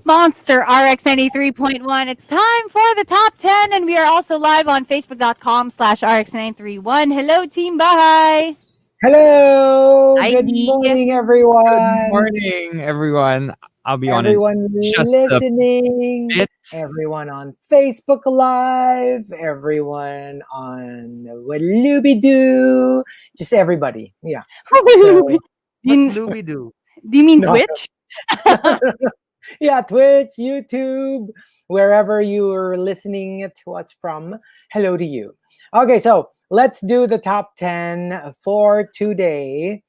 Monster RX93.1. It's time for the top 10, and we are also live on Facebook.com/RX931. Hello, Team Bahay. Hello! Hi, Good Gee. morning, Good everyone. morning, everyone. I'll be on it Everyone just a listening, bit. everyone on Facebook Live, everyone on Walooby-Doo, just everybody. Yeah. do, So, What's you, Looby do? do you mean no. Twitch? Yeah, Twitch, YouTube, wherever you're listening to us from, hello to you. Okay, so let's do the top 10 for today.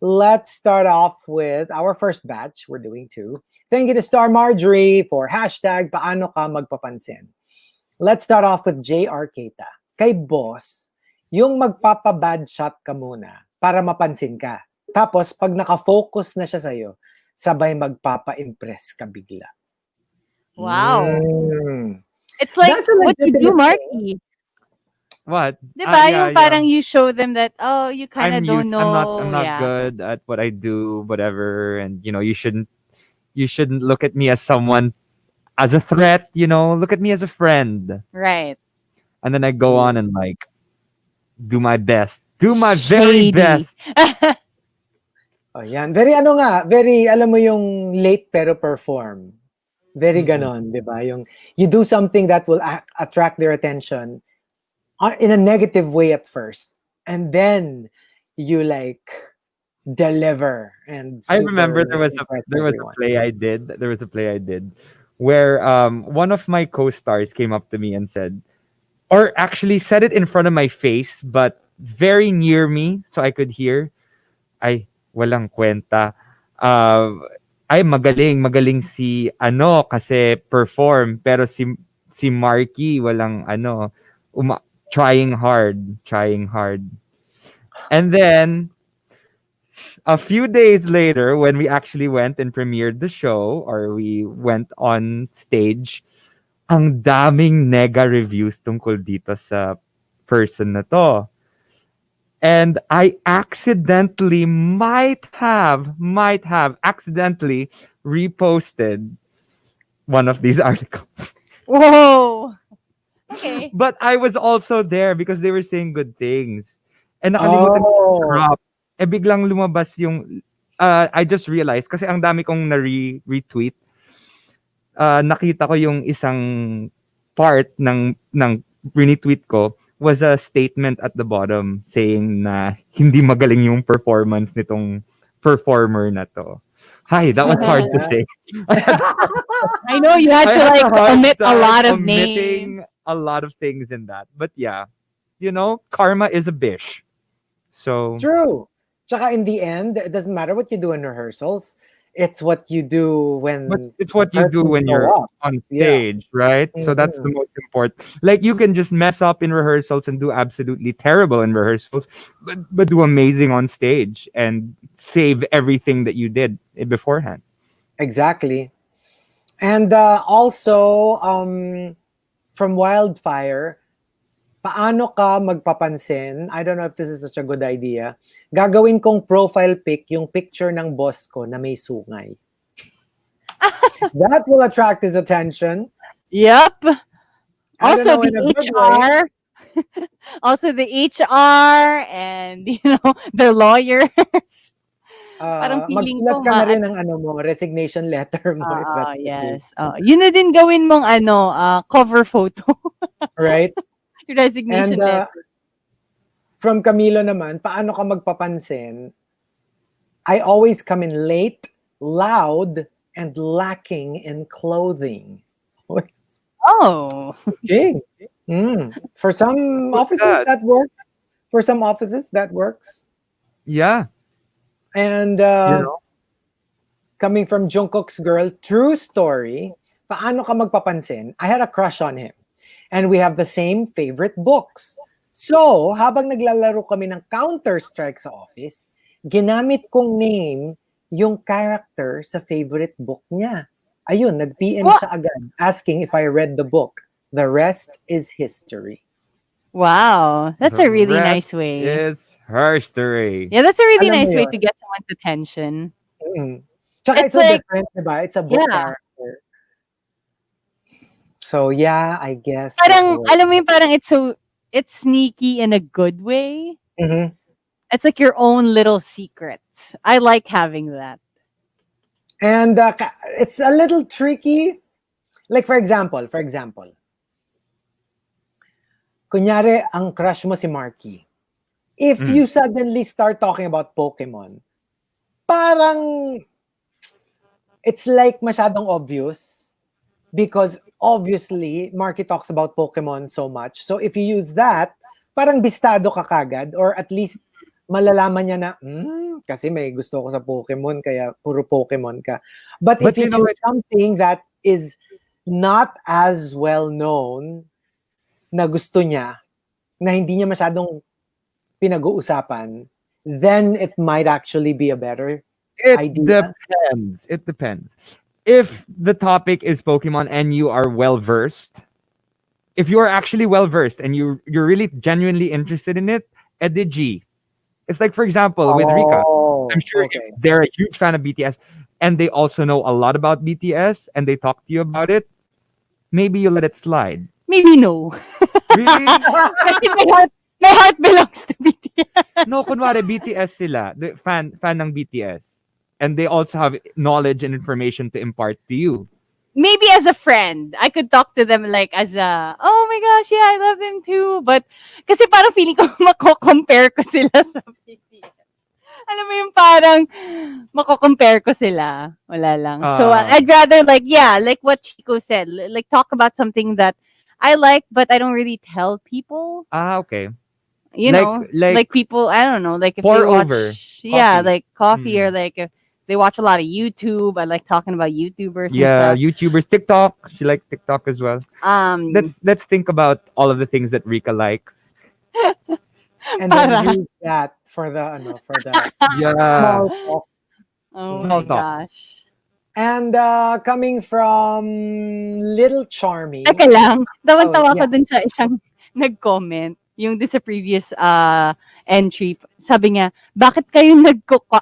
Let's start off with our first batch. We're doing two. Thank you to Star Marjorie for hashtag Paano ka magpapansin. Let's start off with JR Keita. Kay boss, yung magpapa-bad shot ka muna para mapansin ka. Tapos, pag nakafocus na siya sa'yo, sabay magpapa-impress ka bigla. Wow. Mm. It's like That's a what you do, legitimate thing. Markki. What? Diba? Yeah, Yung yeah. parang you show them that, oh, you kind of don't I'm not. know. I'm not Yeah. good at what I do. Whatever. And you shouldn't. You shouldn't look at me as someone as a threat. Look at me as a friend. Right. And then I go on and do my best. Do my very Shady. best. Oh, yan. Very very, alam mo yung late pero perform. Very ganon, di ba? Yung, you do something that will attract their attention in a negative way at first. And then, you deliver and I super remember impress there was a everyone. play I did. There was a play I did where one of my co-stars came up to me and said, or actually said it in front of my face, but very near me so I could hear. Ay, walang kwenta. Ay, magaling si ano kasi perform, pero si Markki walang ano, trying hard. And then a few days later, when we actually went and premiered the show, or we went on stage, ang daming nega reviews tungkol dito sa person na to. And I accidentally might have accidentally reposted one of these articles. Whoa. Okay. But I was also there because they were saying good things. And nakalimutan ko Oh. crop. Biglang lumabas yung I just realized kasi ang dami kong retweet. Nakita ko yung isang part ng retweet ko was a statement at the bottom saying na hindi magaling yung performance nitong performer na to. Hi, that was hard to say. I know you had I to had a hard omit a time lot of names. omitting a lot of things in that. But yeah, karma is a bish. So True. Tsaka in the end, it doesn't matter what you do in rehearsals. It's what you do when it's the what you do curtains when go you're up. on Yeah. stage, right? So that's the Mhm. most important. Like you can just mess up in rehearsals and do absolutely terrible in rehearsals, but do amazing on stage and save everything that you did beforehand. Exactly. And also, from Wildfire, paano ka magpapansin? I don't know if this is such a good idea. Gagawin kong profile pic yung picture ng boss ko na may sungay. That will attract his attention. Yep. I don't Also know, the in a good way. HR. Also the HR and the lawyers. Parang feeling Magsulat ko ka na rin ng resignation letter mo if that's the case. yes. Yun na din gawin mong cover photo. Right? Yung resignation And letter. from Camilo naman, paano ka magpapansin? I always come in late, loud, and lacking in clothing. Oh. Okay. For some What's offices that? that works. For some offices that works. Yeah. And coming from Jungkook's girl, true story. Paano ka magpapansin? I had a crush on him. And we have the same favorite books. So, habang naglalaro kami ng Counter-Strike sa office, ginamit kong name yung character sa favorite book niya. Ayun, nag-PM What? siya agad, asking if I read the book. The rest is history. Wow. That's The a really rest nice way. is herstory. Yeah, that's a really Alam mo nice way yun? to get someone's attention. Tsaka It's it's so like, different, diba? It's a book yeah. character. So yeah, I guess it Parang, would. alam mo yung parang it's sneaky in a good way. Mhm. It's like your own little secret. I like having that. And it's a little tricky. Like for example, kunyari ang crush mo si Markki. If you suddenly start talking about Pokemon, parang it's like masyadong obvious because obviously Markki talks about Pokemon so much. So if you use that, parang bistado ka kagad or at least malalaman niya na, kasi may gusto ko sa Pokemon kaya puro Pokemon ka. But if But you you know choose what? something that is not as well known na gusto niya, na hindi niya masyadong pinag-uusapan, then it might actually be a better It idea. depends. It depends. If the topic is Pokemon and you are well versed, if you are actually well versed and you're really genuinely interested in it, edgy. It's like, for example, with Rica. I'm sure if Okay. they're a huge fan of BTS and they also know a lot about BTS and they talk to you about it, maybe you let it slide. Maybe no. Really? Kasi my heart belongs to BTS. No, kunwari, BTS sila. The fan ng BTS. And they also have knowledge and information to impart to you. Maybe as a friend, I could talk to them like as a, oh my gosh, yeah, I love them too. But, kasi parang feeling ko mako-compare ko sila sa BTS. Alam mo yung parang mako-compare ko sila. Wala lang. So, I'd rather like, yeah, like what Chico said, like talk about something that I like, but I don't really tell people. Okay. You Like- know, like like people, I don't know, like if pour they watch, over yeah, coffee. like coffee or like if they watch a lot of YouTube. I like talking about YouTubers Yeah, and YouTubers, TikTok. She likes TikTok as well. stuff. Let's think about all of the things that Rika likes. And Para. then use that for the Yeah. small talk. Oh Small my talk. gosh. And coming from Little Charmy. Teka lang, tawan-tawa Oh, ko yeah. dun sa isang nag-comment, yung dun sa previous entry. Sabi niya, bakit kayo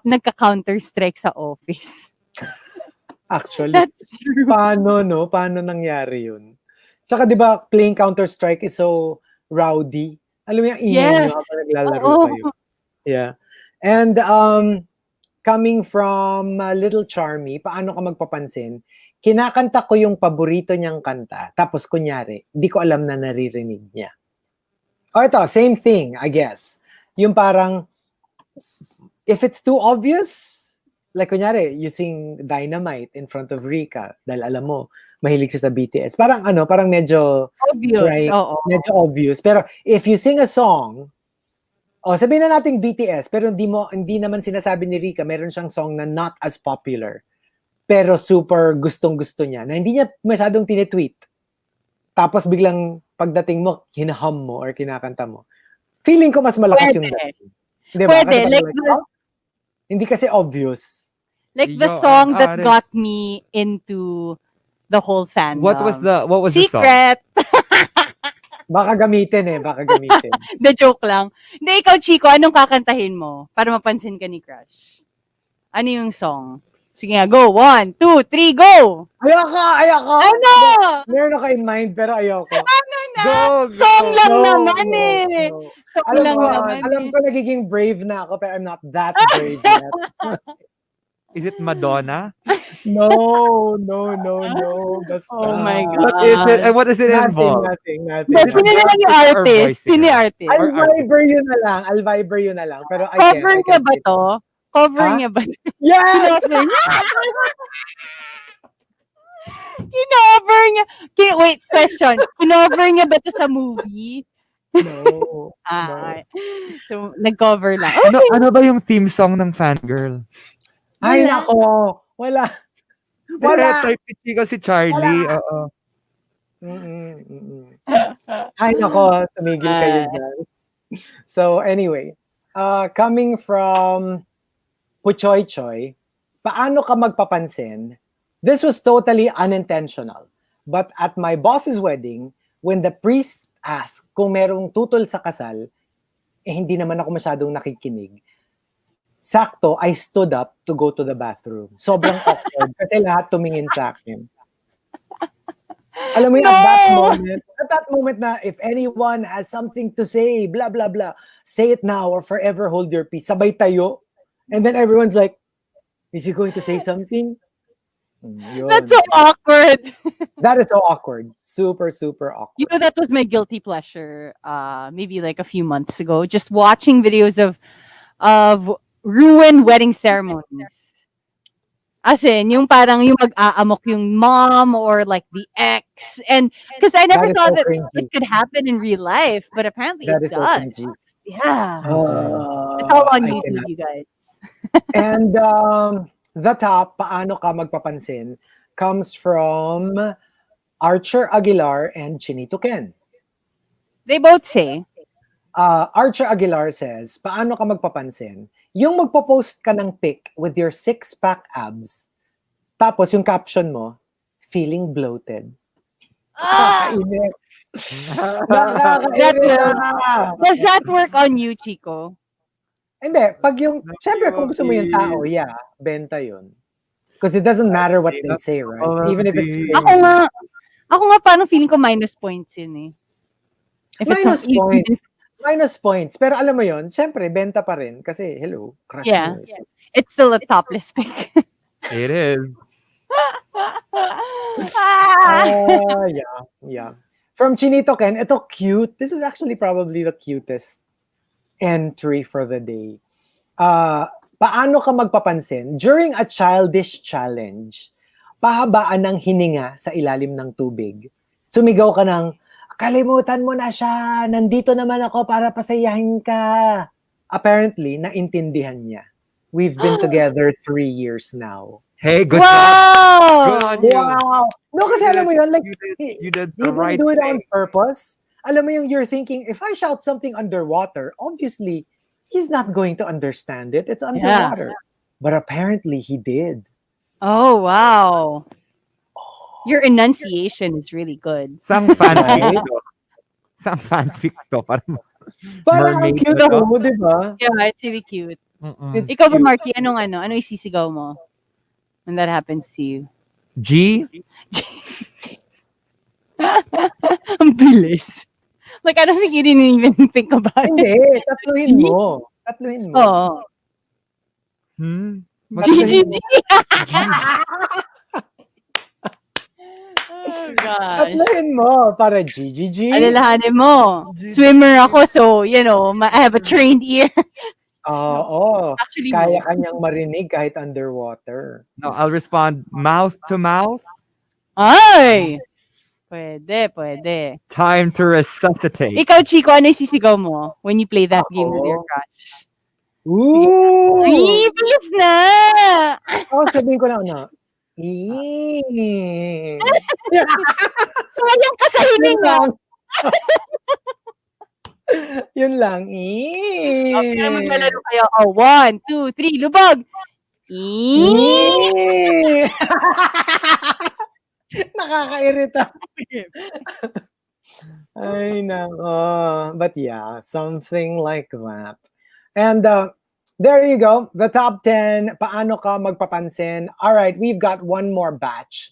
nagka-counter-strike sa office? Actually, That's true. paano nangyari yun? Tsaka di ba playing Counter-Strike is so rowdy? Alam mo yung ingay Yes. nyo habang naglalaro Oo. kayo. Yeah. And coming from Little Charmy, paano ka magpapansin? Kinakanta ko yung paborito niyang kanta. Tapos kunyari, di ko alam na naririnig niya. O ito, same thing, I guess. Yung parang, if it's too obvious, like kunyari, you sing Dynamite in front of Rica, dahil alam mo, mahilig siya sa BTS. Parang medyo Obvious, right, oo. medyo obvious. Pero if you sing a song, sabihin na nating BTS, pero hindi naman sinasabi ni Rica, meron siyang song na not as popular, pero super gustong-gusto niya, na hindi niya masyadong tinitweet. Tapos biglang pagdating mo, hinahum mo or kinakanta mo. Feeling ko mas malakas yung dating. Diba? Pwede. Kasi Like, hindi kasi obvious. like the song that got me into the whole fandom. What was the song? Secret. Baka gamitin. The joke lang. Hindi, ikaw, Chico, anong kakantahin mo para mapansin ka ni Crush? Ano yung song? Sige nga, go. 1, 2, 3, go! Ayoko! Ano? Meron ako in mind, pero ayoko. Ano na? Go! Song lang No, naman no, eh. no. Song Alam lang ko, naman alam eh. ko nagiging brave na ako, pero I'm not that brave yet. Is it Madonna? No. Basta. Oh my What is it? And what does it Nothing. involve? Hindi, Is it sino na lang yung artist or artist? voice Sino yung singer? artist? I'll viber yun na lang. Pero I Cover can't. niya ba to? Cover Ha? niya ba? Yes! Kinover niya? Kinover niya? Wait, question. Kinover niya ba to sa movie? No. So, nag-cover lang. Ano ba yung theme song ng Fangirl? Ay, Wala. nako. Wala. Type ni Chico si Charlie. Wala. Oo. Ay, nako. Tumigil kayo dyan. So, anyway. Coming from Puchoy Choy, paano ka magpapansin? This was totally unintentional. But at my boss's wedding, when the priest asked kung merong tutol sa kasal, hindi naman ako masyadong nakikinig. Sakto, I stood up to go to the bathroom. Sobrang awkward kasi lahat tumingin sa akin. Alam mo yun, No! at that moment na, if anyone has something to say, blah, blah, blah, say it now or forever hold your peace. Sabay tayo. And then everyone's like, is he going to say something? That's so Yun. awkward. That is so awkward. Super, super You awkward. know, that was my guilty pleasure, maybe like a few months ago, just watching videos of ruined wedding ceremonies. As in, yung parang yung mag-aamok yung mom or like the ex. And because I never That is thought so that it cringy. could happen in real life, but apparently That it is so does. cringy. Yeah. It's all on I YouTube, cannot. you guys. And the top, paano ka magpapansin, comes from Archer Aguilar and Chinito Ken. They both say, Archer Aguilar says, paano ka magpapansin? Yung magpo-post ka ng pic with your six-pack abs, tapos yung caption mo, feeling bloated. ah, Nakakainis. that Nakakainis work. na! Does that work on you, Chico? Hindi, pag yung, syempre kung gusto mo yung tao, yeah, benta yun. Because it doesn't matter what they say, right? Even if it's Ako cringy. nga, parang feeling ko minus points yun eh. If it's Minus some, points. Minus points. Pero alam mo yon, syempre, benta pa rin. Kasi, hello, crush yeah, mo. So, it's still a topless pic. It is. Ah! yeah. From Chinito Ken, ito cute. This is actually probably the cutest entry for the day. Paano ka magpapansin during a childish challenge? Pahabaan ng hininga sa ilalim ng tubig. Sumigaw ka ng, kalimutan mo na siya, nandito naman ako para pasayahin ka. Apparently, naintindihan niya. We've been together 3 years now. Hey, good job. Good Wow! on you. Wow! No, kasi alam mo yun, like, You did he the didn't right do it on thing. purpose. Alam mo yung you're thinking, if I shout something underwater, obviously, he's not going to understand it. It's underwater. But apparently, he did. Oh, wow. Your enunciation is really good. Some fanfic to. Some fanfic to. Parang Parang ang mermaid cute na to. ako, di ba? Yeah, it's really cute. It's Ikaw ba, cute. Markki, ano isisigaw mo when that happens to you? G? Ang bilis. Like, I don't think you didn't even think about it. Hindi, tatluhin mo. Tatluhin mo. Oo. Tatluhin GGG! mo. Oh, gosh. Tatluhin mo para GGG. Alalahanin mo. Swimmer ako, so, I have a trained ear. Oo. Actually, Kaya no. kanyang marinig kahit underwater. No, I'll respond mouth to mouth. Ay! Pwede. Time to resuscitate. Ikaw, Chico, ano isisigaw mo when you play that game with your crush? Ooh! Ay, bilis na! Ako sabihin ko lang ano. Eee. Sayang ka sa Yun hininga. lang. Yun lang. Okay, Eee. maglalaro kayo. 1, 2, 3, lubog! Eee. Nakakairita. Ay, nako. But yeah, something like that. And there you go. The top 10. Paano ka magpapansin? All right, we've got one more batch.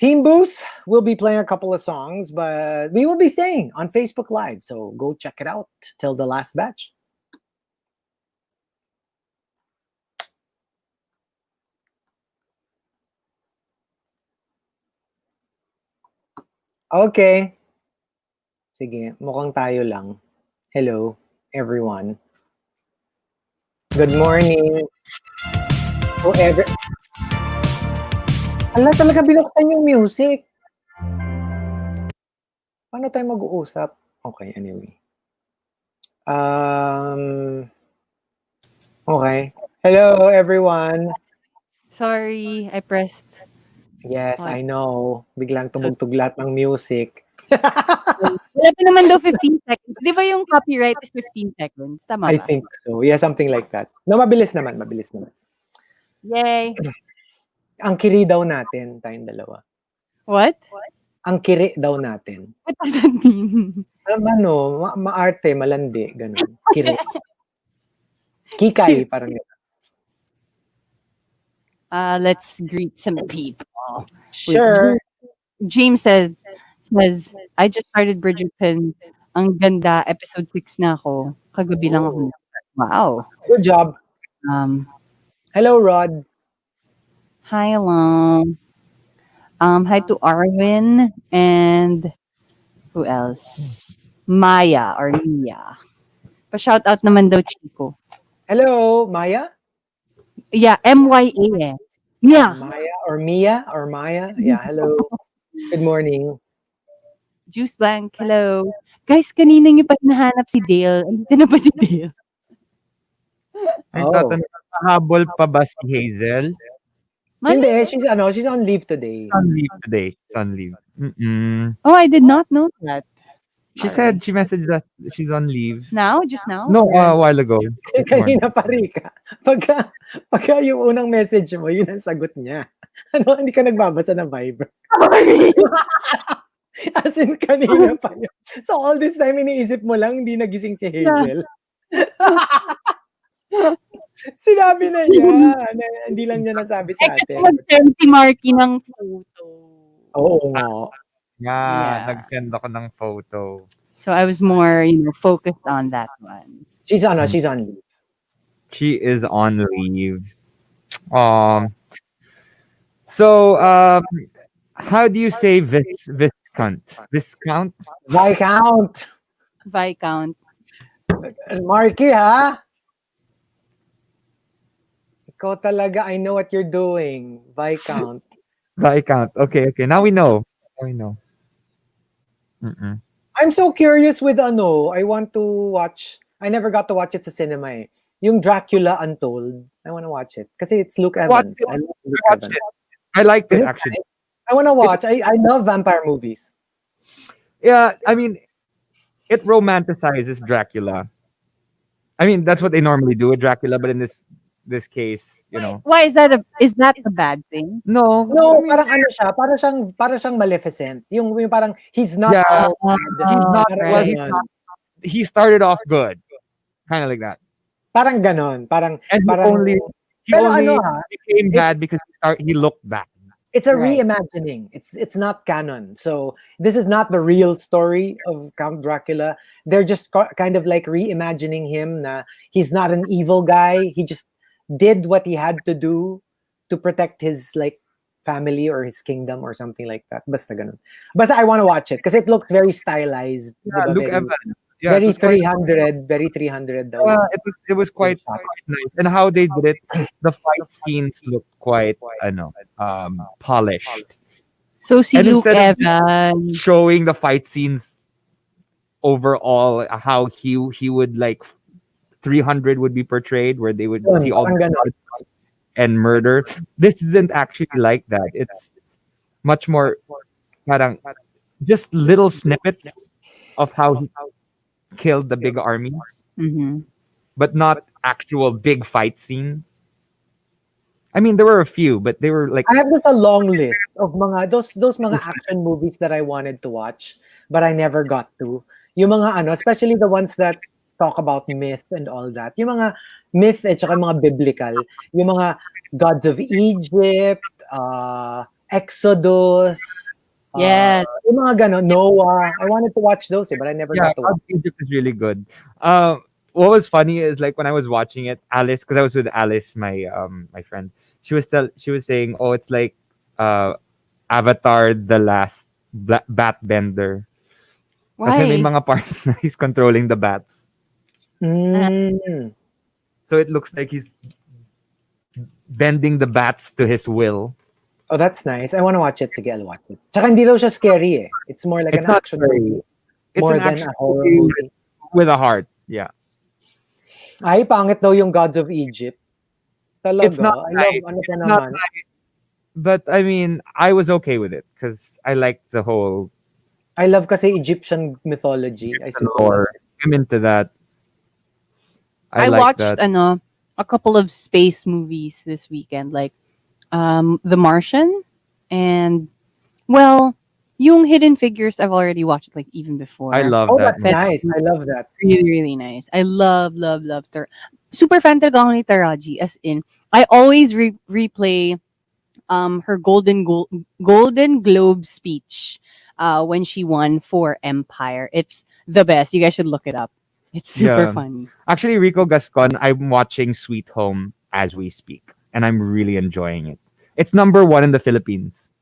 Team Booth will be playing a couple of songs, but we will be staying on Facebook Live. So go check it out till the last batch. Okay. Sige, mukhang tayo lang. Hello, everyone. Good morning. Whoever. Ala, talaga binuksan yung music. Paano tayo mag-uusap? Okay, anyway. Okay. Hello, everyone. Sorry, I pressed. Yes, What? I know. Biglang tumugtog lahat ng music. Wala pa naman daw 15 seconds. Di ba yung copyright is 15 seconds? Tama I ba? think so. Yeah, something like that. No, mabilis naman. Yay. Ang kiri daw natin, tayong dalawa. What? Ang kiri daw natin. What does that mean? Maarte, malandi, ganun. Kiri. Kikay, parang yun. Let's greet some people. Sure. James says, I just started Bridgerton. Ang ganda, episode 6 na ako. Kagabi lang ako. Oh, Wow. good job. Um, Hello, Rod. Hi, along. Hi to Arwin and who else? Maya or Mia. Pa-shout out naman daw Chico. Hello, Maya. Yeah, MYA eh. Oh, Mia. Maya or Mia or Maya. Yeah, hello. Good morning. Juice Blank, hello. Guys, kanina niyo pa hinahanap si Dale. Andito na ba si Dale? Oh, Nagtatanong, habol pa ba si Hazel? Mali. hindi. She's on leave today. On leave today. She's on leave. Mm-mm. Oh, I did not know that. She Sorry. said, she messaged that she's on leave. Now? Just now? No, Or- a while ago. This morning. Kanina pa, Rica. Pagka yung unang message mo, yun ang sagot niya. Ano, hindi ka nagbabasa ng Viber. Sorry. As in, kanina pa yun. So, all this time, iniisip mo lang, hindi nagising si Hazel. Sinabi na niya. Hindi lang niya nasabi Eh, sa kasi atin. mag-send si Markki ng photo. Oo nga. Yeah, Yeah. nag-send ako ng photo. So I was more, focused on that one. She's on leave. She is on leave. So, how do you say Viscount? Viscount? Viscount. Viscount. Markki, ha? Ikaw talaga, I know what you're doing. Viscount. Viscount. Okay. Now we know. Mm-mm. I'm so curious with I want to watch. I never got to watch it sa cinema eh. Yung Dracula Untold. I want to watch it. Kasi it's Luke Evans. I love Luke Watch Evans. it. I liked Is it it actually. I want to watch. I love vampire movies. Yeah, I mean, it romanticizes Dracula. I mean, that's what they normally do with Dracula, but in this case, Why is that a bad thing? no, No, I mean, parang ano siya, para siyang Maleficent. Yung parang he's not Yeah, all bad. he's not Parang well. ganon. He started off good, kind of like that, Parang ganon. Parang and he pero only ha, became it's- bad because he looked bad. it's a Right. reimagining. It's not canon. So this is not the real story of Count Dracula. They're just kind of like reimagining him na he's not an evil guy. He just did what he had to do to protect his like family or his kingdom or something like that. Basta ganun. Basta I want to watch it because it looks very stylized. Yeah, Diba? Luke Very, Evans. Yeah, very it was quite, 300, very 300 daw. it was quite nice, and how they did it. The fight scenes looked quite, polished. So si And Luke instead of just Evans. showing the fight scenes overall, how he would like 300 would be portrayed, where they would see all Parang the ganon. blood and murder. This isn't actually like that. It's much more parang just little snippets of how he killed the big armies, Mhm. but not actual big fight scenes. I mean, there were a few, but they were like I have just a long list of those mga action movies that I wanted to watch, but I never got to. Yung mga especially the ones that talk about myth and all that. Yung mga myth at saka mga biblical. Yung mga gods of Egypt, Exodus, Yes. yung mga ganon, Noah. I wanted to watch those, but I never yeah, got to watch. Egypt is really good. What was funny is like when I was watching it, Alice, because I was with Alice, my friend, she was saying, oh, it's like Avatar: The Last Bat Bender. Kasi may Why? mga parts na he's controlling the bats. Mm. So it looks like he's bending the bats to his will. Oh, that's nice. I want to watch it. Sige, I'll watch it. Tsaka hindi daw siya scary eh. It's more like It's an not action scary. movie. It's More an than action a horror movie movie. with a heart. Yeah. Ay, pangit daw yung Gods of Egypt. Talaga. It's not I nice. love ano pa It's not naman. nice. But I mean, I was okay with it because I liked the whole I love kasi Egyptian mythology. I Egyptian suppose. lore. I'm into that. I I like watched that. a couple of space movies this weekend, like The Martian and well, yung Hidden Figures I've already watched like even before. I love Oh, that that's movie. nice. I love that. Really, really nice. I love Super fan talaga ako ni Taraji. As in, I always replay her Golden Globe speech when she won for Empire. It's the best. You guys should look it up. It's super Yeah. funny. Actually, Rico Gascon, I'm watching Sweet Home as we speak, and I'm really enjoying it. It's number one in the Philippines.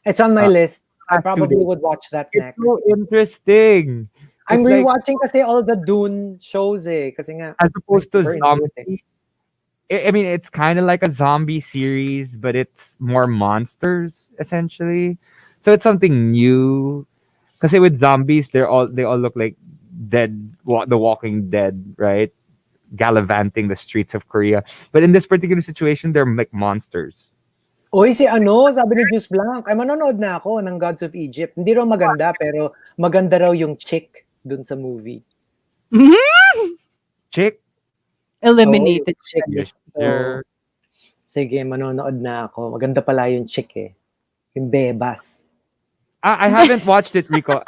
It's on my Uh, list. I past two probably days. would watch that It's next. so interesting. I'm It's like rewatching kasi all the Dune shows eh. Kasi nga, as I'm opposed to super into it eh. zombie. I mean, it's kind of like a zombie series, but it's more monsters essentially. So it's something new. Because with zombies, they all look like the Walking Dead, right? Gallivanting the streets of Korea. But in this particular situation, they're like monsters. Uy, si ano, sabi ni Juice Blanc, ay manonood na ako ng Gods of Egypt. Hindi raw maganda, pero maganda raw yung chick dun sa movie. Chick, Oo, yung Eliminated. chick. yes, So, sir. sige, manonood na ako. Maganda pala yung chick eh. Yung bebas. I haven't watched it, Rico.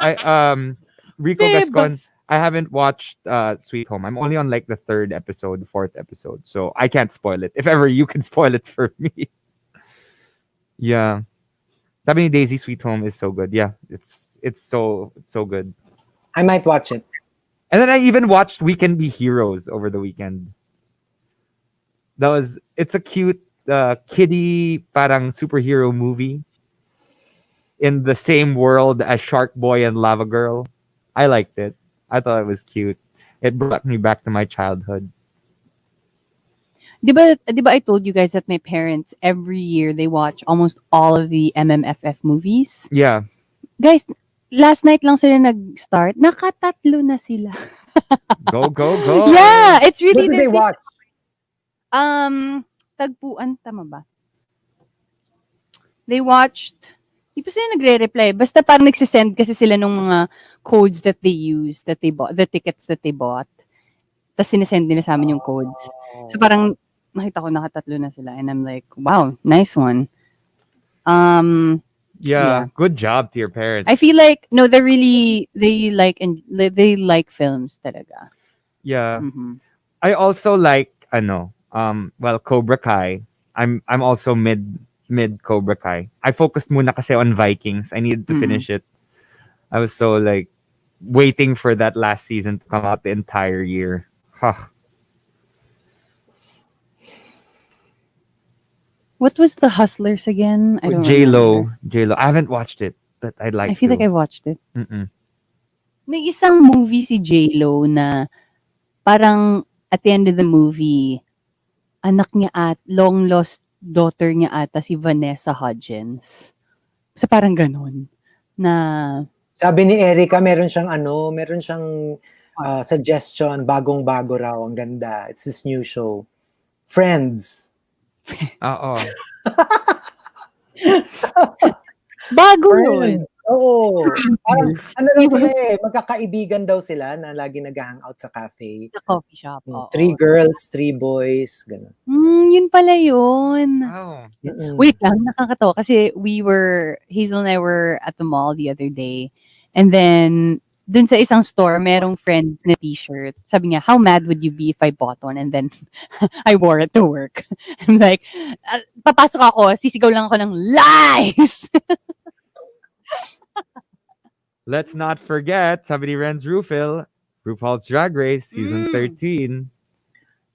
Rico Gascon. Bebas. I haven't watched Sweet Home. I'm only on like the third episode, the fourth episode, so I can't spoil it. If ever you can spoil it for me. Yeah. Sabi ni Daisy, Sweet Home is so good. Yeah, it's so good. I might watch it. And then I even watched We Can Be Heroes over the weekend. It's a cute kiddie parang superhero movie in the same world as Shark Boy and Lava Girl. I liked it. I thought it was cute. It brought me back to my childhood. Di ba I told you guys that my parents every year they watch almost all of the MMFF movies? Yeah. Guys, last night lang sila nag-start. Nakatatlo na sila. Go, go, go. Yeah, it's really What did they the watch? Tagpuan, tama ba? They watched, di pa sila nagre-reply. Basta parang nagsisend kasi sila nung mga codes that they use, that they bought, the tickets that they bought. Tapos sinesend nila sa amin yung codes. So parang, makita ko nakatatlo na sila. And I'm like, wow, nice one. Yeah, Yeah. good job to your parents. I feel like, no, they like films talaga. Yeah. Mhm. I also like Cobra Kai. I'm also mid Cobra Kai. I focused muna kasi on Vikings. I needed to finish it. I was so like waiting for that last season to come out the entire year. Huh. What was the Hustlers again? I don't J-Lo. remember. J-Lo. I haven't watched it, but I'd like I feel to. like I watched it. Mm-mm. May isang movie si J-Lo na parang at the end of the movie, anak niya at long lost daughter niya ata si Vanessa Hudgens. So parang ganun na Sabi ni Erica, meron siyang suggestion, bagong-bago raw, ang ganda. It's his new show. Friends. Oo. bago yun. Friends. Oo. Parang, ano daw sila eh, magkakaibigan daw sila na lagi nag-hangout sa cafe. Sa coffee shop. Oo. 3 girls, 3 boys, gano'n. Yun pala yun. Wow. Wait lang, nakakatawa. Kasi Hazel and I were at the mall the other day. And then, dun sa isang store, merong Friends na t-shirt. Sabi niya, how mad would you be if I bought one? And then, I wore it to work. I'm like, papasok ako, sisigaw lang ako ng lies! Let's not forget, sabi ni Renz Rufil, RuPaul's Drag Race Season 13.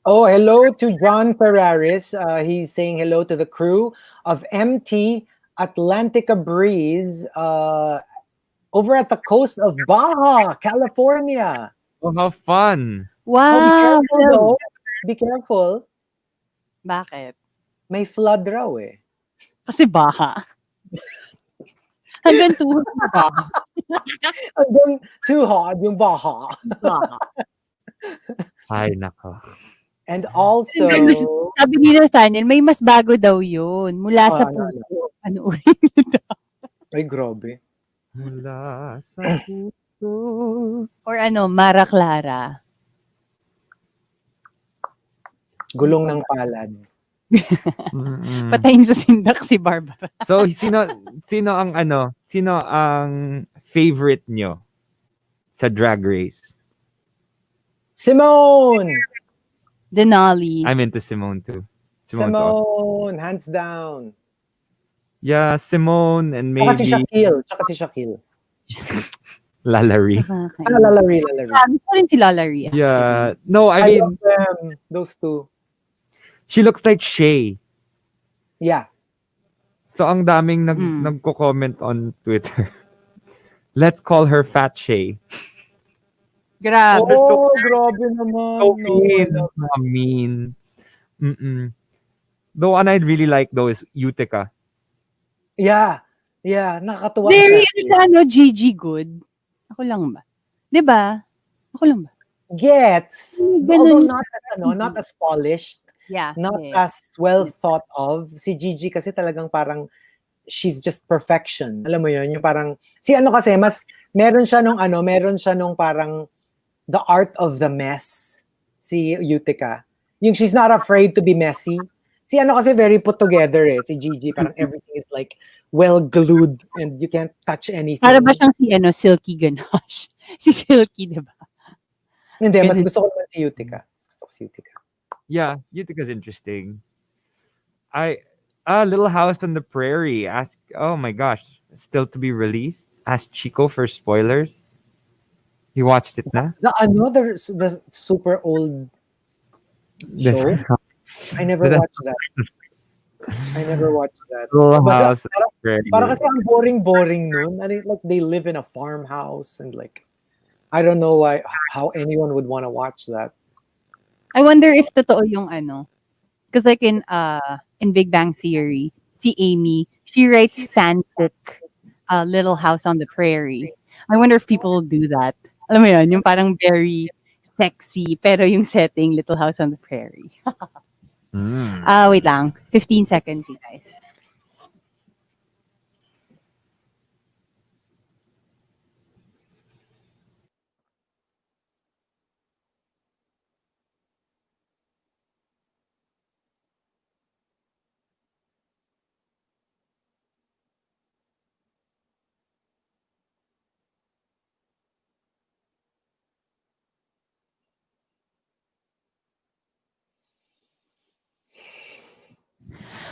Oh, hello to John Ferraris. He's saying hello to the crew of MT Atlantica Breeze over at the coast of Baja, California. Oh, how fun. Oh, be Wow! careful though. Be careful. Bakit? May flood raw eh. Kasi baha. Hanggang tuhod na baha. Hanggang too hot yung Baja. Baha. Ay, nako. And also, Sabi ni Nathaniel, may mas bago daw yun. Mula sa ano, puso. Ano ulit yun daw? ay grabe. Mula sa puso. Or Mara Clara. Gulong ng palad. Mm-mm. Patayin sa sindak si Barbara. So, sino ang favorite nyo sa Drag Race? Simone! Denali. I'm into Simone too. Simone's awesome. Simone, hands down. Yeah, Simone and Tsaka si maybe Shaquille. Tsaka si Shaquille. Lalari. Nakakainis. Lalari, Lalari. Yeah, gusto ko rin si Lalari Yeah. actually. No, I I love mean, them. Those two. she looks like Shay. Yeah. So ang daming Mm. nagko-comment on Twitter. Let's call her Fat Shay. Grabe. They're so Oh, grabe naman. so No, I mean. love. Mga mean. Mm-mm. The one I'd really like though is Utica. Yeah. Yeah, nakakatuwa Very siya. ano siya, no, Gigi good. Ako lang ba? 'Di ba? Ako lang ba? Gets. Although Ganun not siya. as, not as polished, Yeah, not yeah. as well thought of. Si Gigi kasi talagang parang she's just perfection. Alam mo yun? Yung parang, si ano kasi, mas, meron siya nung parang the art of the mess. Si Utica. Yung she's not afraid to be messy. Si ano kasi very put together eh. Si Gigi, parang everything is like well glued and you can't touch Para ba anything. siyang si ano, Silky Ganache? Si Silky, 'di ba? Hindi, mas Ganun. gusto ko naman si Utica. Mas gusto ko si Utica. Yeah, Utica's interesting. Little House on the Prairie. Ask. Oh my gosh, still to be released. Ask Chico for spoilers. You watched it na? The the super old show. I never The watched that. I never watched that. Little Basta, House on the Prairie. para kasi ang boring nun. I think like they live in a farmhouse and like I don't know how anyone would want to watch that. I wonder if totoo yung ano, because like in Big Bang Theory, si Amy, she writes fanfic, Little House on the Prairie. I wonder if people will do that. Alam mo yun, yung parang very sexy, pero yung setting, Little House on the Prairie. Mm. Wait lang. 15 seconds, you guys.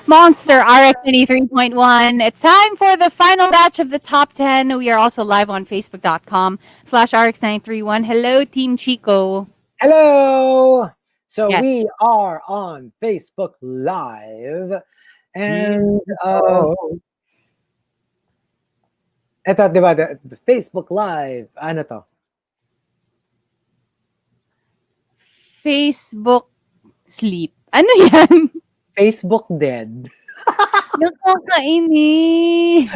Monster RX93.1. It's time for the final batch of the top 10. We are also live on Facebook.com/RX931. Hello, Team Chico. Hello! So Yes. we are on Facebook Live and Oh. eto, di ba, the Facebook Live, ano to? Facebook sleep. Ano yan? Facebook Dead. Nakakainis.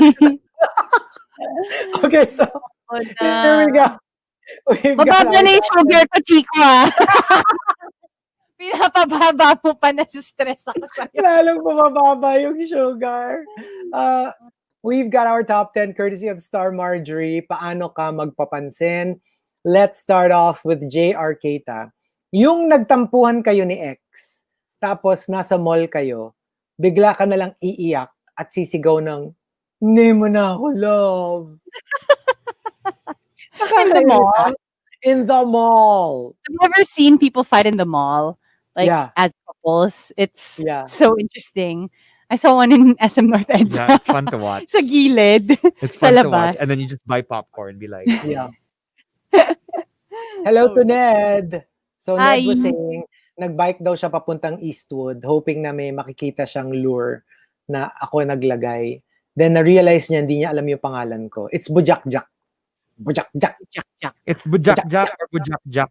Okay, so O here we na. go. We've got Mababa our na yung top sugar ko, Chico, ah. Pinapababa mo pa, nasistress ako sa'yo. lalong bumababa yung sugar. We've got our top 10 courtesy of Star Marjorie. Paano ka magpapansin? Let's start off with JR Keita. Yung nagtampuhan kayo ni ex, tapos nasa mall kayo, bigla ka nalang iiyak at sisigaw ng, hindi mo na ako love. In the mall? In the mall. I've never seen people fight in the mall, like, Yeah. as couples. It's Yeah. so interesting. I saw one in SM North EDSA. Yeah, it's fun to watch. Sa gilid. It's Sa fun to watch. labas. And then you just buy popcorn, be like, Yeah. Hello to Ned. So Ned was Hi. saying, nagbike daw siya papuntang Eastwood, hoping na may makikita siyang lure na ako naglagay. Then na-realize niya, hindi niya alam yung pangalan ko. It's Bujakjak. Bujakjak. Jack. it's Bujakjak or Bujakjak.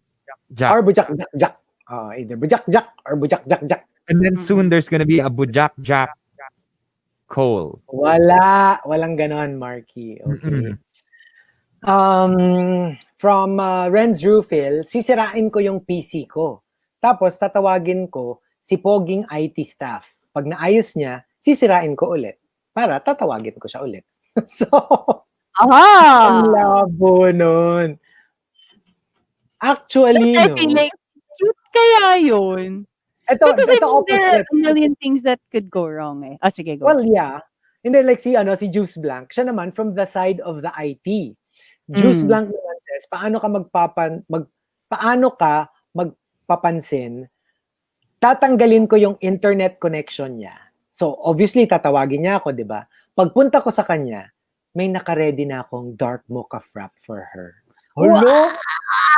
Or Bujakjak. Either Bujakjak or Bujakjak. And then soon there's gonna be a Bujakjak Cole. Walang ganon, Markki. Okay. From Renz Rufil, sisirain ko yung PC ko. Tapos tatawagin ko si Poging IT staff. Pag naayos niya, sisirain ko ulit. Para tatawagin ko siya ulit. So, ang labo nun. Actually, I no. feel like, cute kaya yun. Ito Because I mean, there are opposite. a million things that could go wrong eh. Oh, sige, go. Well, yeah. And then like si Juice Blank, siya naman from the side of the IT. Juice Blank naman says, paano ka magpapansin, tatanggalin ko yung internet connection niya. So, obviously, tatawagin niya ako, di ba? Pagpunta ko sa kanya, may naka-ready na akong dark mocha frap for her. Hulo! Wow!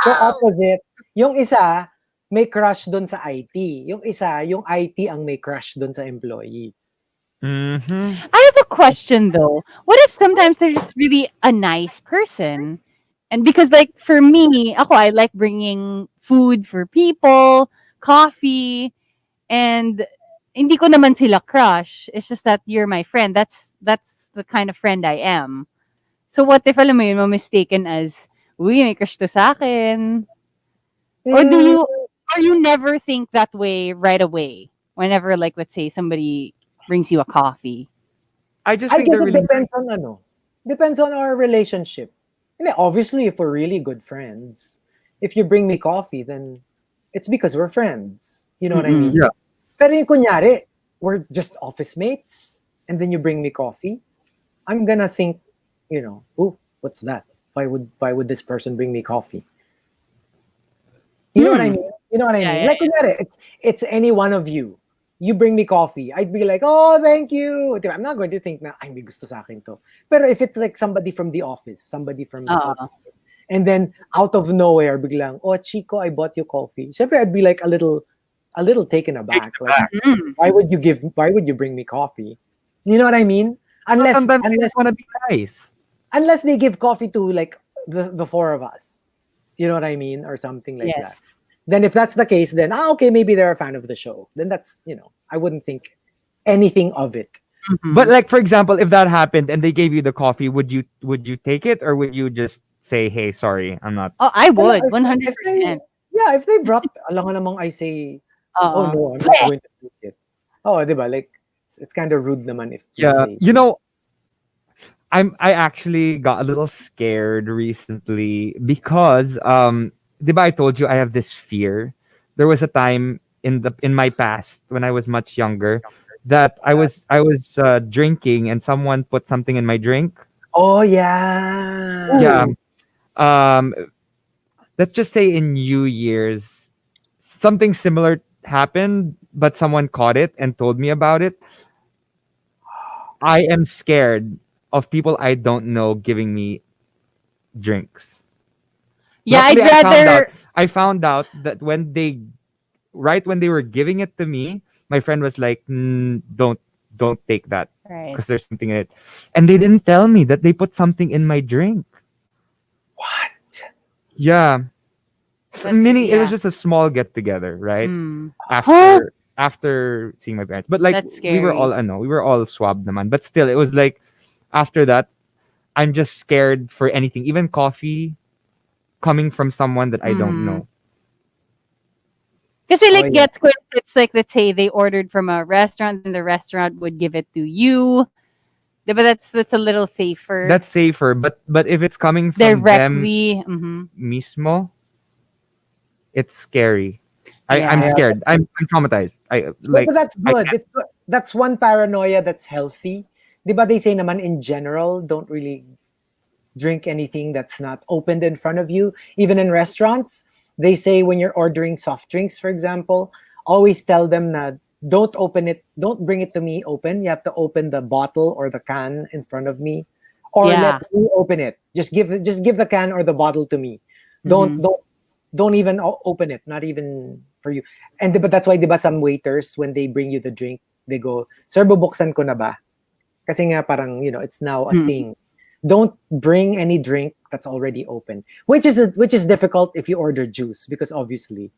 So opposite. Yung isa, may crush doon sa IT. Yung isa, yung IT ang may crush doon sa employee. Mm-hmm. I have a question though. What if sometimes they're just really a nice person? And because like for me, ako I like bringing food for people, coffee, and hindi ko naman sila crush. It's just that you're my friend. That's the kind of friend I am. So what if alam mo yun, mistaken as, uy, may crush to sa akin? Or do Mm, you or you never think that way right away? Whenever like let's say somebody brings you a coffee. I just I think guess they're it really depends on Depends on our relationship. And obviously, if we're really good friends, if you bring me coffee, then it's because we're friends. You know what I Mm-mm. mean? yeah. Pero yung kunyari, we're just office mates, and then you bring me coffee, I'm gonna think, oh, what's that? Why would this person bring me coffee? You know what I Hmm. mean? You know what I Yeah, mean? yeah, Like kunyari, it's any one of you. You bring me coffee, I'd be like, oh, thank you. Diba? I'm not going to think na, ay, may gusto sa akin to. Pero if it's like somebody from the office, somebody from yeah. outside, and then out of nowhere, biglang, oh, Chico, I bought you coffee. Siyempre, I'd be like a little taken aback. Like, Mm. why would you bring me coffee? You know what I mean? No, Unless sometimes I unless just want to be nice. unless they give coffee to like the four of us. You know what I mean? Or something like that. Yes. Then if that's the case, then okay, maybe they're a fan of the show. Then that's, I wouldn't think anything of it. But Mhm. like for example, if that happened and they gave you the coffee, would you take it or would you just say, "Hey, sorry, I'm not." Oh, I Well, would, if they 100%. yeah, if they brought alam namang I say, oh Oo. no, I'm not going to take it. Oh, diba? Like it's kind of rude naman if you Yeah, say, I actually got a little scared recently because 'di ba I told you I have this fear. There was a time in my past when I was much younger that I was drinking and someone put something in my drink. oh yeah. Yeah. Ooh. Um let's just say in New Year's something similar happened but someone caught it and told me about it. I am scared of people I don't know giving me drinks. Yeah, Luckily, I'd rather I found out that right when they were giving it to me, my friend was like, don't take that right. because there's something in it," and they didn't tell me that they put something in my drink. What? Yeah, That's mini. really It was yeah. just a small get together, right? Mm. Huh? After seeing my parents, but like That's scary. we were all swabbed naman, but still, it was like after that, I'm just scared for anything, even coffee coming from someone that I don't Mhm. know. Kasi Oh like yeah. gets ko if it's like let's say they ordered from a restaurant and the restaurant would give it to you. But that's a little safer. That's safer, but if it's coming from them Directly. Mhm. mismo, it's scary. I'm Yeah. Yeah, scared. I'm traumatized. I but like that's I good. can't. That's one paranoia that's healthy. Diba they say naman in general, don't really drink anything that's not opened in front of you. Even in restaurants, they say when you're ordering soft drinks, for example, always tell them that don't open it, don't bring it to me open. You have to open the bottle or the can in front of me, or let Yeah. me open it. Just give the can or the bottle to me. Don't Mhm. don't don't even open it. Not even for you. But that's why, diba, some waiters when they bring you the drink, they go, "Sir, bubuksan ko na ba?" Kasi nga parang, it's now a Mhm. thing. Don't bring any drink that's already open. Which is difficult if you order juice because obviously,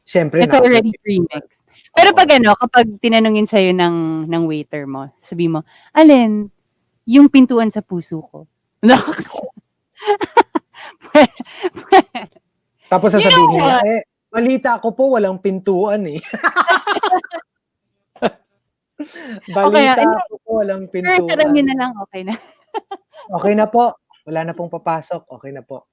syempre It's already naka-prepare. pre-mixed. Pero Oo. pag ano, kapag tinanungin sa'yo ng waiter mo, sabi mo, "Alin? Yung pintuan sa puso ko." Naks. Tapos You know sasabihin niya, what? balita ko po walang pintuan eh. Okay, Balita hindi, ko po walang sir, sara niyo pintuan. na lang, okey na. Okay na po. Wala na pong papasok. Okay na po.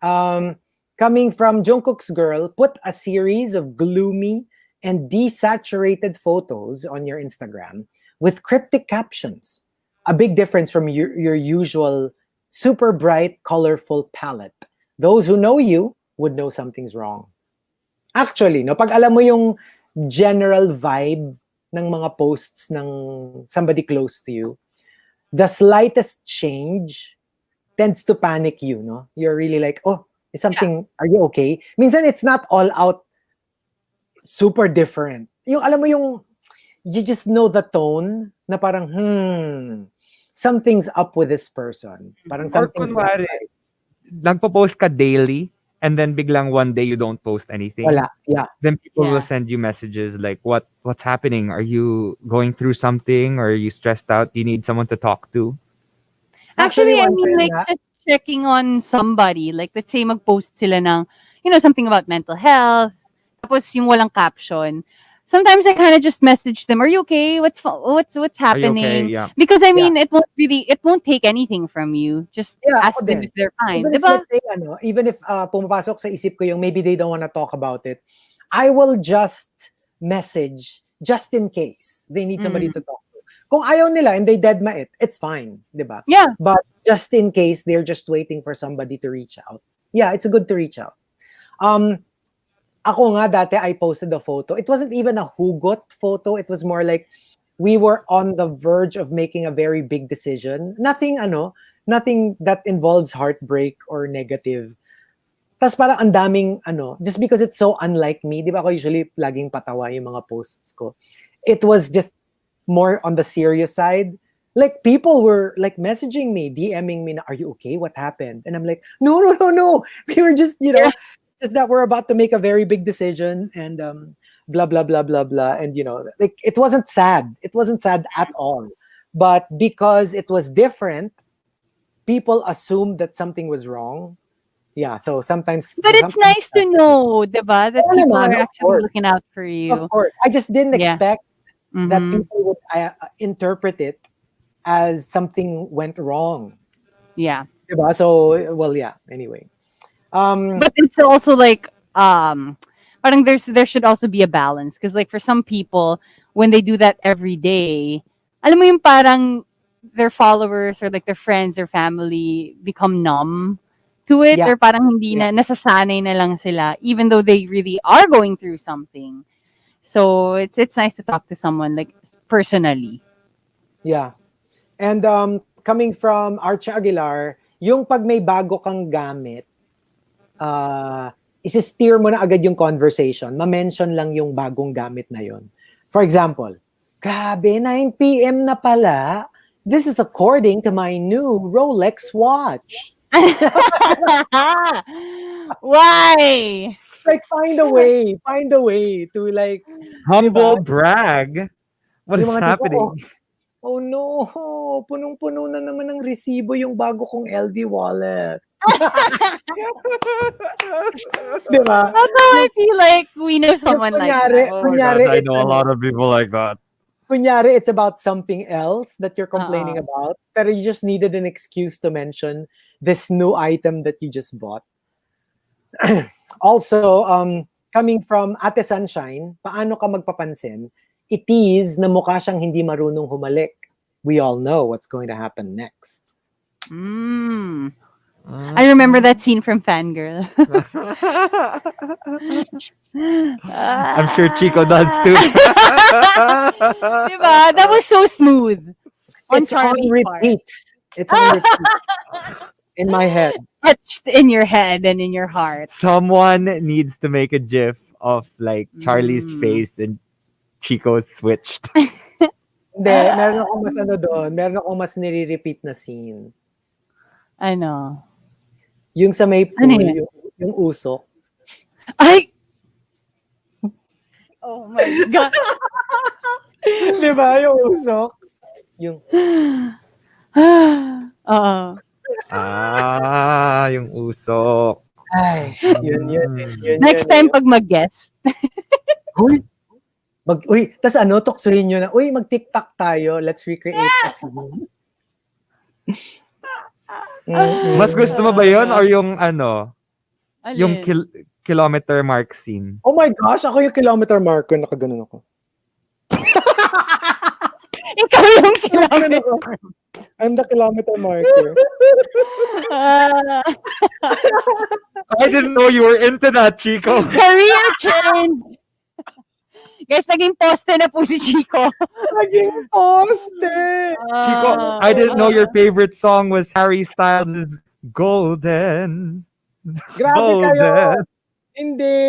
Um, Coming from Jungkook's girl, put a series of gloomy and desaturated photos on your Instagram with cryptic captions. A big difference from your usual super bright, colorful palette. Those who know you would know something's wrong. Actually, no, pag alam mo yung general vibe ng mga posts ng somebody close to you, the slightest change tends to panic you, no? You're really like, oh, is Yeah. something, are you okay? Minsan it's not all out super different. Yung alam mo yung, you just know the tone na parang, something's up with this person. Parang Or something's not kunwari, right. nagpo-post ka daily and then biglang one day you don't post anything. Wala. Yeah. Then people will Yeah. send you messages like, what's happening? Are you going through something? Or are you stressed out? Do you need someone to talk to? Actually, Actually, I one mean, time like, nga, just checking on somebody. Like, let's say, mag-post sila ng, something about mental health. Tapos, yung walang caption. Sometimes I kind of just message them, "Are you okay? What's Are you okay? happening?" Yeah. Because I yeah. mean, it won't take anything from you. Just Yeah, ask ako them din. if they're fine, Even 'di if, ba? let's say, even if pumapasok sa isip ko yung maybe they don't want to talk about it, I will just message just in case they need somebody Mm. to talk to. Kung ayaw nila and they deadma it, it's fine, di ba? Yeah. But just in case they're just waiting for somebody to reach out, yeah, it's good to reach out. Um, Ako nga dati, I posted a photo. It wasn't even a hugot photo. It was more like we were on the verge of making a very big decision. Nothing that involves heartbreak or negative. Tapos parang ang daming, just because it's so unlike me, di ba ako usually laging patawa yung mga posts ko. It was just more on the serious side. Like, people were like messaging me, DMing me, na, are you okay? What happened? And I'm like, no, no, no, no. We were just, Yeah. just that we're about to make a very big decision and blah, blah, blah, blah, blah. And, like, it wasn't sad. It wasn't sad at all. But because it was different, people assumed that something was wrong. Yeah, so sometimes, But it's nice to know, 'di ba, that Oo people naman, are of actually course. looking out for Of you. course. I just didn't Yeah. expect that Mhm. people would interpret it as something went wrong. Yeah. Diba? So, well, yeah, anyway. But it's also like parang there should also be a balance because like for some people when they do that every day, alam mo yung parang their followers or like their friends or family become numb to it Yeah, or parang hindi yeah, na nasasanay na lang sila even though they really are going through something. So it's nice to talk to someone like personally. yeah. And coming from Arch Aguilar, yung pag may bago kang gamit, isi-steer mo na agad yung conversation. Ma-mention lang yung bagong gamit na yon. For example, grabe, 9 p.m. na pala. This is according to my new Rolex watch. Why? Like, find a way to like, Humble diba? brag. What Yung is mga tipo, happening? oh no, punong-puno na naman ng resibo yung bago kong LV wallet. Diba? How do I feel like we know Yung someone like that? Oh my kunyari, gosh, I it's know a lot of people like that. kunyari, it's about something else that you're complaining Uh-uh. about, pero you just needed an excuse to mention this new item that you just bought. Also, coming from Ate Sunshine, paano ka magpapansin? It is na mukha siyang hindi marunong humalik. We all know what's going to happen next. Mm. I remember that scene from Fangirl. I'm sure Chico does too. Diba? That was so smooth. On It's on Charlie's part. repeat. It's on repeat in my head. Etched in your head and in your heart. Someone needs to make a gif of like Charlie's Mm. face and Chico switched. Hindi, meron akong mas doon. Meron akong mas nire-repeat na scene. I know. Yung sa may pool, Ano yan? yung usok. Ay! Oh my God. Di ba? Yung usok. Yung, Oo. Yung usok. ay, yun. Next time pag mag-guest. Uy, tas tuksuhin nyo na, uy, mag-TikTok tayo. Let's recreate a scene. Mas gusto mo ba yun or yung yung Alin? kilometer mark scene? Oh my gosh, ako yung kilometer marker, nakaganon ako. Ikaw yung kilometer. I'm the kilometer marker. I didn't know you were into that, Chico. Career change. Guys, naging poste na po si Chico. Naging poste! Chico, Ah. I didn't know your favorite song was Harry Styles' Golden. Grabe kayo! Golden. Hindi!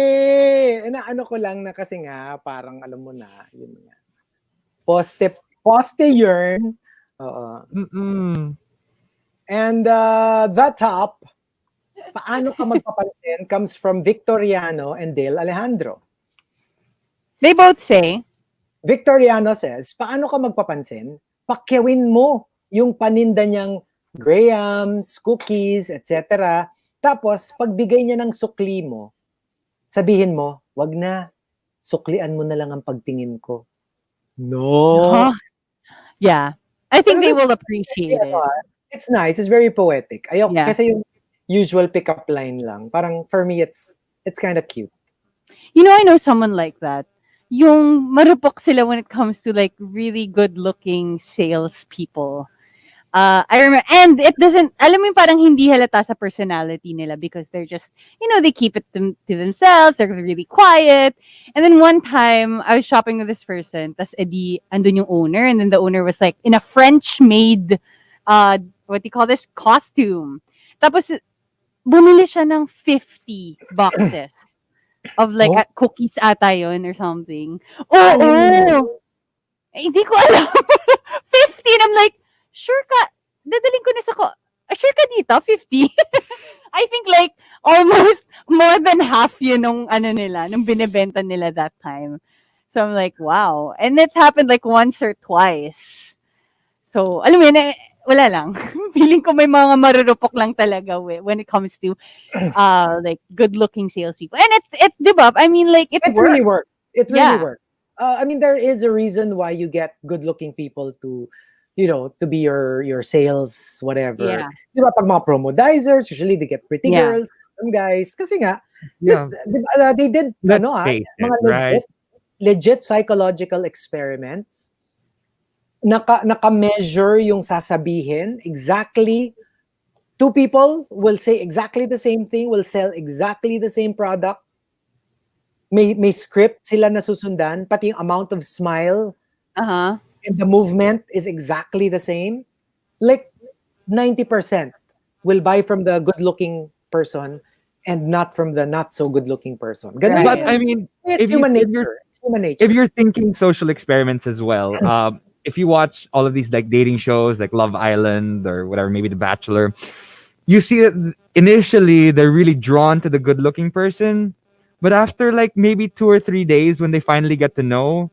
Inaano ko lang na kasi nga, parang alam mo na, yun nga. Poste yun. Oo. Mm-mm. And the top, Paano Ka Magpapansin, comes from Victoriano and Dale Alejandro. They both say, Victoriano says, paano ka magpapansin? Pakyawin mo yung paninda niyang grahams, cookies, etc. Tapos, pagbigay niya ng sukli mo, sabihin mo, wag na, suklian mo na lang ang pagtingin ko. No. huh? Yeah. I think they Pero will appreciate it. it's nice. It's very poetic. Ayoko, Yeah. kasi yung usual pickup line lang. Parang, for me, it's kind of cute. You know, I know someone like that. Yung marupok sila when it comes to like really good-looking salespeople. I remember, and it doesn't, alam mo yung parang hindi halata sa personality nila because they're just, they keep it to themselves, they're really quiet. And then one time, I was shopping with this person, tas edi, andun yung owner, and then the owner was like, in a French-made, what do you call this? Costume. Tapos, bumili siya ng 50 boxes of like Oh. cookies ata yun or something. Oo! Hindi ko alam. 50! And I'm like, sure ka, dadaling ko na sa sure ka dito, 50? I think like, almost more than half yun nung nung binibenta nila that time. So I'm like, wow. And it's happened like once or twice. So, alam mo yun, wala lang. Feeling ko may mga marurupok lang talaga when it comes to like good-looking salespeople. And it diba? I mean, like, it works. Really works. It really Yeah. works. I mean, there is a reason why you get good-looking people to, to be your sales, whatever. Yeah. Diba, pag mga promodizers, usually they get pretty Yeah. girls, some guys. Kasi nga, Yeah. they did, Let's face it, mga right? legit psychological experiments. Naka-measure yung sasabihin exactly. Two people will say exactly the same thing, will sell exactly the same product. May script sila nasusundan, pati yung amount of smile Uh-huh. and the movement is exactly the same. Like 90% will buy from the good-looking person and not from the not so good-looking person. Ganun Right. But I mean, it's if you- human if nature. It's human nature. if you're thinking social experiments as well, if you watch all of these like dating shows like Love Island or whatever, maybe The Bachelor, you see that initially they're really drawn to the good looking person, but after like maybe 2 or 3 days when they finally get to know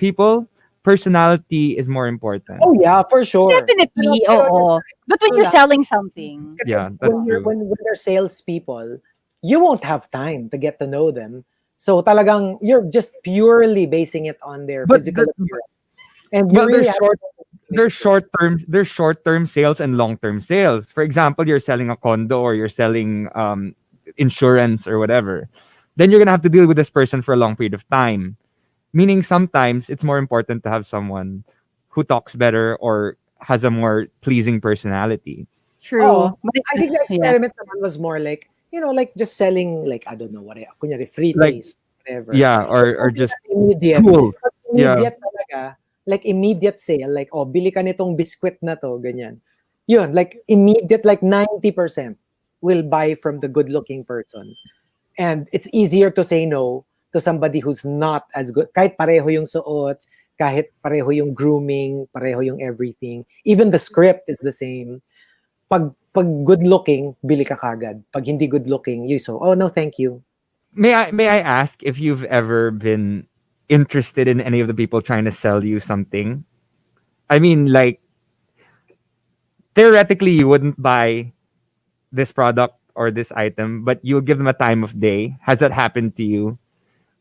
people, personality is more important. Oh yeah, for sure. Definitely, Pero- oo. But when you're wala. selling something, Kasi Yeah, that's true. when they're salespeople, you won't have time to get to know them. So talagang you're just purely basing it on their But physical the- appearance. And you Well, really have there's short-term sales and long-term sales. For example, you're selling a condo or you're selling insurance or whatever. Then you're gonna have to deal with this person for a long period of time. Meaning sometimes it's more important to have someone who talks better or has a more pleasing personality. true. Oh, But I think the yeah. experiment naman was more like, like just selling like, I don't know, what, kunyari, free Like, taste, whatever. Yeah, or Something just that's immediate. tools. Pag immediate talaga, like immediate sale, like, oh, bili ka nitong biskwit na to, ganyan. Yun, like immediate, like 90% will buy from the good-looking person. And it's easier to say no to somebody who's not as good. Kahit pareho yung suot, kahit pareho yung grooming, pareho yung everything. Even the script is the same. Pag good-looking, bili ka kagad. Pag hindi good-looking, you oh no, thank you. May I ask if you've ever been interested in any of the people trying to sell you something? I mean, like theoretically, you wouldn't buy this product or this item, but you would give them a time of day. Has that happened to you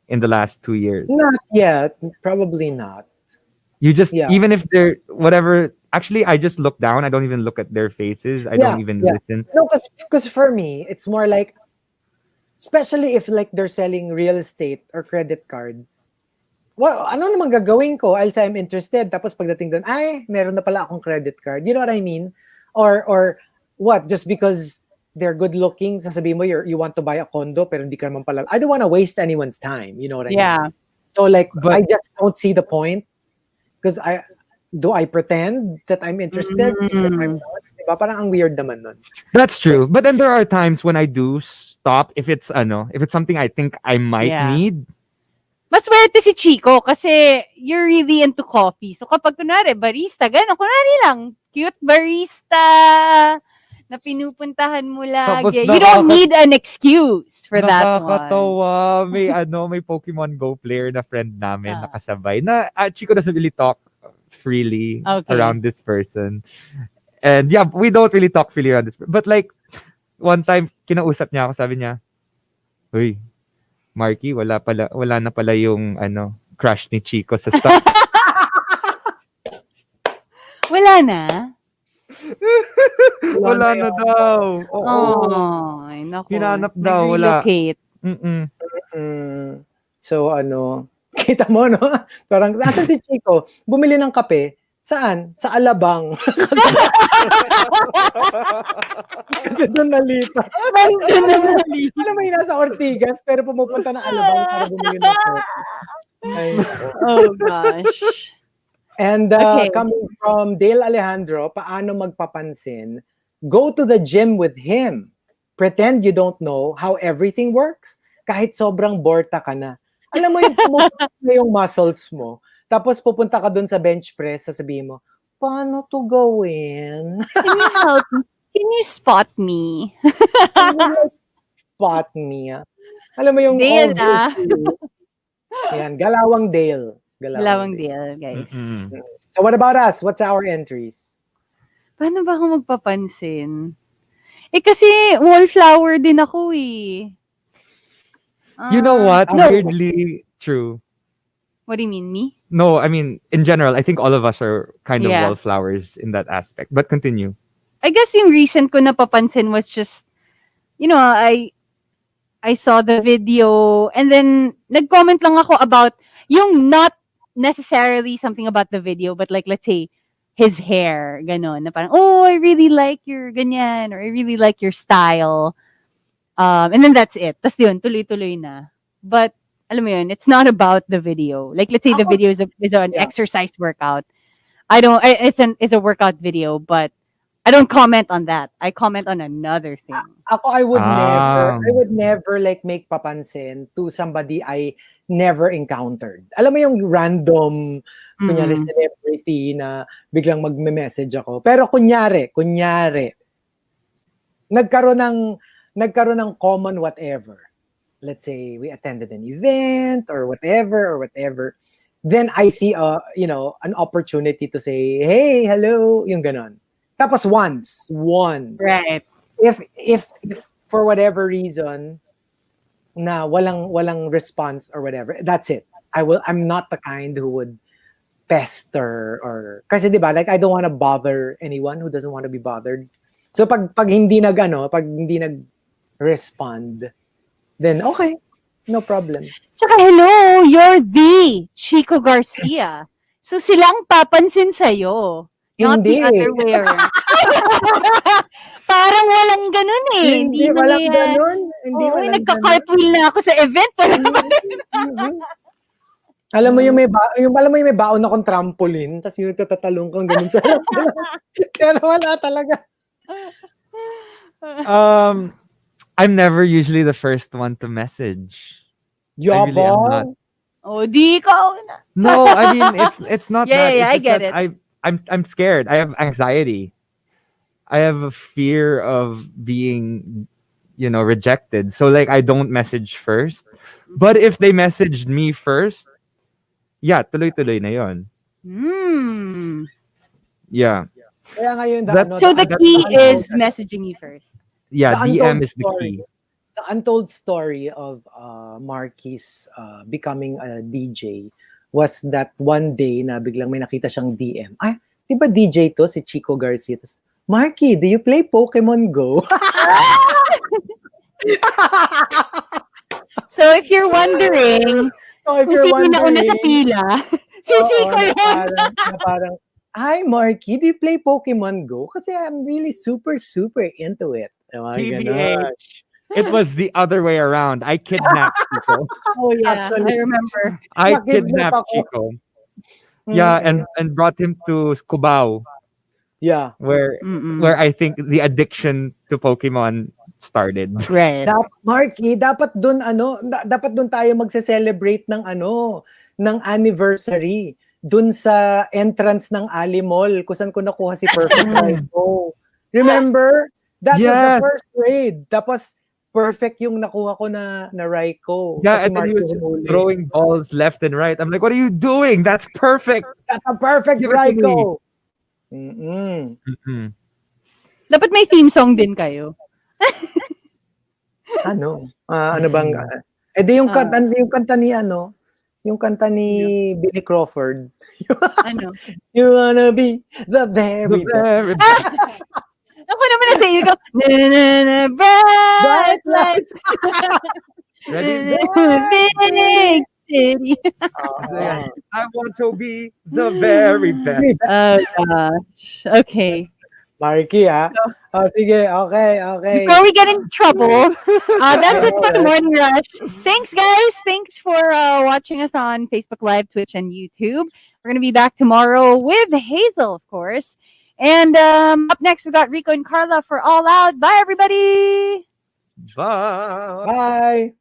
in the last 2 years? Not yet. Probably not. You just Yeah. even if they're whatever. Actually, I just look down. I don't even look at their faces. I don't even listen. No, because for me, it's more like, especially if like they're selling real estate or credit card. Well, ano naman gagawin ko? I'll say I'm interested. Tapos pagdating doon, ay, meron na pala akong credit card. You know what I mean? Or what? Just because they're good looking, sasabihin mo you want to buy a condo pero hindi ka naman pala. I don't want to waste anyone's time. You know what I mean? Yeah. So like I But just don't see the point because I pretend that I'm interested if I'm Mm. not. Diba? Parang ang weird naman nun. that's Like, true. But then there are times when I do stop if it's something I think I might Yeah. need. Mas swerte si Chico kasi you're really into coffee. So kapag kunwari, barista, gano'n, kunwari lang, cute barista na pinupuntahan mo Tapos lagi. You don't need an excuse for that one. nakakatawa. May Pokemon Go player na friend namin Ah, nakasabay na Chico doesn't really talk freely okay. around this person. And yeah, we don't really talk freely around this. But like, one time, kinausap niya ako, sabi niya, "Uy, Marky, wala na pala yung crush ni Chico sa stuff." Wala na? wala na Wala na yun. daw. Oo. Ay, naku. Hinanap daw, wala. Nag-relocate. Mm. Mm. So kita mo no? Parang asan si Chico? Bumili ng kape. Saan? Sa Alabang. Kasi doon nalipat. Nandun na mali. Alam mo yung nasa Ortigas pero pumupunta ng Alabang para bumili ng kape. Ay, nako. Oh gosh. And Okay. coming from Dale Alejandro, paano magpapansin? Go to the gym with him. Pretend you don't know how everything works. Kahit sobrang borta ka na. Alam mo yung pumupunta na yung muscles mo. Tapos pupunta ka dun sa bench press, sasabihin mo, paano to gawin? Can you help me? Can you spot me? Can you like spot me? Alam mo yung Dale, ah. Yan, Galawang Dale. Dalawang deal, guys. Mm-mm. So what about us? What's our entries? Paano ba ako magpapansin? Kasi wallflower din ako eh. You know what? No. Weirdly true. What do you mean, me? No, I mean, in general, I think all of us are kind of Yeah. wallflowers in that aspect. But continue. I guess yung recent ko napapansin was just, I saw the video and then nag-comment lang ako about yung not necessarily something about the video, but like, let's say, his hair, ganon. Na parang, oh, I really like your ganyan, or I really like your style. And then that's it. Tas yun, tuloy-tuloy na. But, alam mo yun, it's not about the video. Like, let's say the video is an Yeah. exercise workout. It's a workout video, but I don't comment on that. I comment on another thing. Ako, I Ah. would never like make papansin to somebody I never encountered. Alam mo yung random, kunyari Mm. celebrity na biglang magme-message ako. Pero kunyari, nagkaroon ng common whatever. Let's say we attended an event or whatever. Then I see an opportunity to say, "Hey, hello," yung ganon. Tapos once. Right. If for whatever reason na walang response or whatever, that's it. I'm not the kind who would pester or kasi 'di ba, like I don't want to bother anyone who doesn't want to be bothered. So pag hindi nag-respond, then okay, no problem. Tsaka hello, you're the Chico Garcia. So sila ang papansin sa'yo. Not Hindi. the other way around. Parang walang ganun eh. Hindi walang nangyayari. ganun. Hindi Oo, walang nagka-cartwheel na ako sa event. Mhm. Alam mo yung may baon akong trampoline, tapos yung tatatalong kang ganun sa harap. Pero wala talaga. I'm never usually the first one to message. I really am not. Yabang. Oh, di ka na. No, I mean it's not Yeah, that. yeah, It's I just get that it. I'm scared. I have anxiety. I have a fear of being, rejected. So like I don't message first. But if they messaged me first, yeah, tuloy-tuloy na yon. Hmm. Yeah. Kaya ngayon, So the key is messaging you first. Yeah, The DM untold is the story. key. The untold story of Markki's becoming a DJ was that one day na biglang may nakita siyang DM. Ay, di ba DJ to si Chico Garcia? Tas, Markki, do you play Pokemon Go? So if you're wondering, So if kung you're sino nauna sa wondering, pila, si oo, Chico na yun. parang, hi Markki, do you play Pokemon Go? Kasi I'm really super, super into it. Diba? Ganon. PBH. It was the other way around. I kidnapped Chico. Oh yeah, I Actually, remember. I nakidnap kidnapped ako. Chico. Yeah, Mm-mm. and brought him to Cubao, Yeah. where Mm-mm. I think the addiction to Pokemon started. Right. Marky, dapat dun dapat dun tayo magse-celebrate ng ng anniversary. Dun sa entrance ng Ali Mall, kung saan ko nakuha si Perfect Mm. Rainbow. Remember? That was the Yes. first raid. Tapos, perfect yung nakuha ko na Raiko. Yeah, Kasi and then he Marky was just humuli. throwing balls left and right. I'm like, what are you doing? That's perfect. That's a perfect Give it to me. Raiko! Mm-mm. Mm-mm. Dapat may theme song din kayo. Ano bang, di yung Ah. kanta ni yung kanta ni Ano? Billy Crawford. Ano? You wanna be the The very best. very best. Ako naman nasa iyo ko. Na, na, na, na, bright Bright lights. Ready? Big city. So, yeah, I want to be the very best. Oh gosh. Okay. Marky, ha? So, Sige, okay. before we get in trouble, that's it for the Alright. morning rush. Thanks, guys. Thanks for watching us on Facebook Live, Twitch, and YouTube. We're going to be back tomorrow with Hazel, of course. And up next, we got Rico and Carla for All Out. Bye, everybody. Bye. Bye!